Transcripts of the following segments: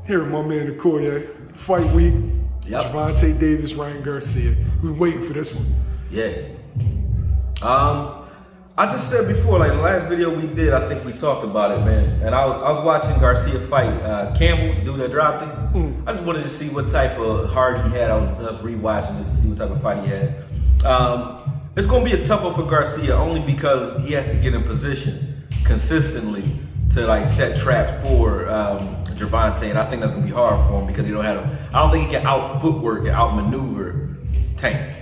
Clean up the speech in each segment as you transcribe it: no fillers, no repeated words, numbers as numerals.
Here with my man A.K.O.Y.E, fight week. Yep. Gervonta Davis, Ryan Garcia. We're waiting for this one. Yeah. I just said before, like the last video we did, I think we talked about it, man. And I was watching Garcia fight Campbell, the dude that dropped him. I just wanted to see what type of heart he had. I was rewatching just to see what type of fight he had. It's going to be a tough one for Garcia only because he has to get in position consistently to like set traps for Gervonta, and I think that's going to be hard for him because he don't have. I don't think he can out footwork and out maneuver Tank.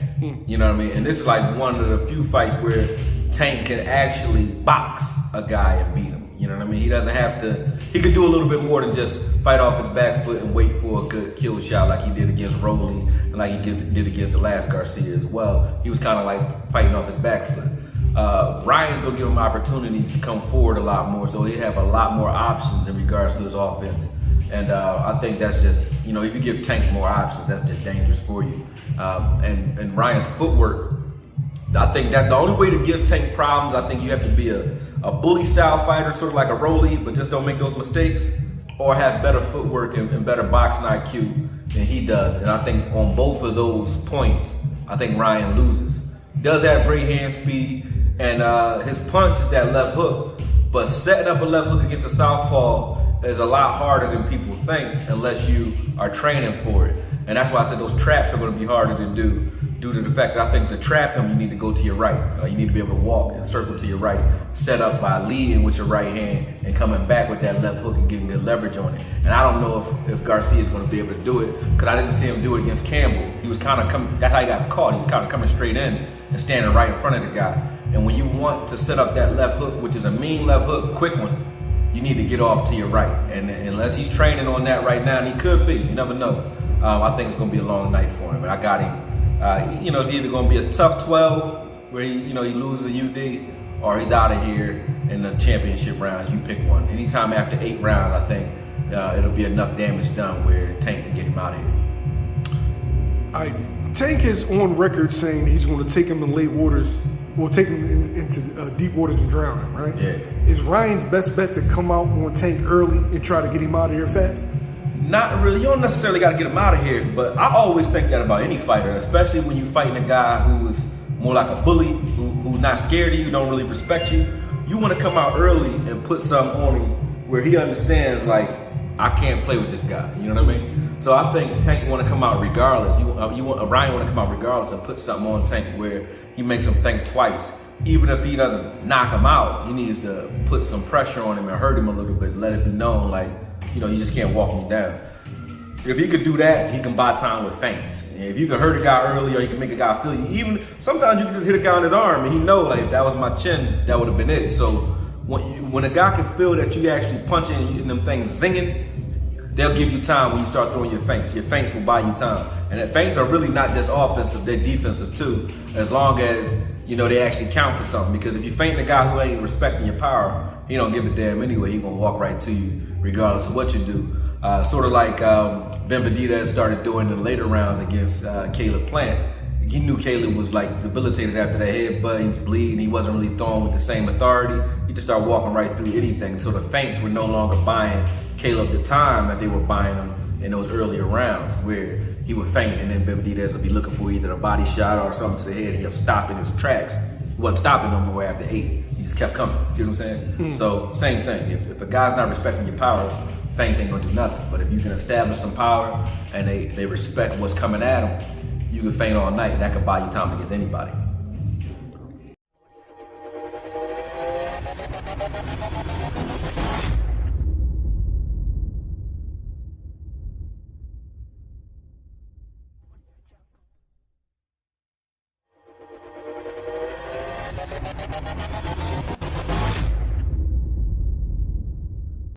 You know what I mean? And this is like one of the few fights where Tank can actually box a guy and beat him. You know what I mean? He doesn't have to. He could do a little bit more than just fight off his back foot and wait for a good kill shot like he did against Roley and like he did against the last Garcia as well. He was kind of like fighting off his back foot. Ryan's gonna give him opportunities to come forward a lot more, so he have a lot more options in regards to his offense. And I think that's just, you know, if you give Tank more options, that's just dangerous for you. And Ryan's footwork, I think that the only way to give Tank problems, I think you have to be a bully style fighter, sort of like a Roley, but just don't make those mistakes, or have better footwork and better boxing IQ than he does. And I think on both of those points, I think Ryan loses. He does have great hand speed, and his punch is that left hook, but setting up a left hook against a southpaw is a lot harder than people think unless you are training for it. And that's why I said those traps are going to be harder to do due to the fact that I think to trap him, you need to go to your right. You need to be able to walk and circle to your right, set up by leading with your right hand and coming back with that left hook and getting good leverage on it. And I don't know if Garcia is going to be able to do it because I didn't see him do it against Campbell. He was kind of coming, that's how he got caught. He was kind of coming straight in and standing right in front of the guy. And when you want to set up that left hook, which is a mean left hook, quick one, you need to get off to your right. And unless he's training on that right now, and he could be, you never know. I think it's going to be a long night for him. And I got him. You know, it's either going to be a tough 12 where he loses a UD, or he's out of here in the championship rounds. You pick one. Anytime after 8 rounds, I think it'll be enough damage done where Tank can get him out of here. Tank is on record saying he's going to take him in late waters. We'll take him into deep waters and drown him, right? Yeah. Is Ryan's best bet to come out on Tank early and try to get him out of here fast? Not really. You don't necessarily got to get him out of here, but I always think that about any fighter, especially when you're fighting a guy who's more like a bully, who's not scared of you, don't really respect you. You want to come out early and put something on him where he understands, like, I can't play with this guy. You know what I mean? So I think Tank want to come out regardless. Ryan want to come out regardless and put something on Tank where he makes him think twice. Even if he doesn't knock him out, he needs to put some pressure on him and hurt him a little bit, let it be known, like, you know, you just can't walk me down. If he could do that, he can buy time with feints. And if you can hurt a guy early, or you can make a guy feel you, even sometimes you can just hit a guy on his arm and he know, like, if that was my chin, that would have been it. So when a guy can feel that you actually punching and them things zinging, they'll give you time when you start throwing your feints. Your feints will buy you time. And the feints are really not just offensive, they're defensive too, as long as, you know, they actually count for something. Because if you feint a guy who ain't respecting your power, he don't give a damn anyway. He gonna walk right to you regardless of what you do. Sort of like Benvedita started doing in the later rounds against Caleb Plant. He knew Caleb was like debilitated after that headbutt. He was bleeding. He wasn't really throwing with the same authority. He just started walking right through anything. So the feints were no longer buying Caleb the time that they were buying him in those earlier rounds, where he would feint and then Benvedita would be looking for either a body shot or something to the head. He'll stop in his tracks. He wasn't stopping no more after 8. He just kept coming. See what I'm saying? So same thing. If a guy's not respecting your power, feints ain't gonna do nothing. But if you can establish some power and they respect what's coming at them, you can feint all night, and that can buy you time against anybody.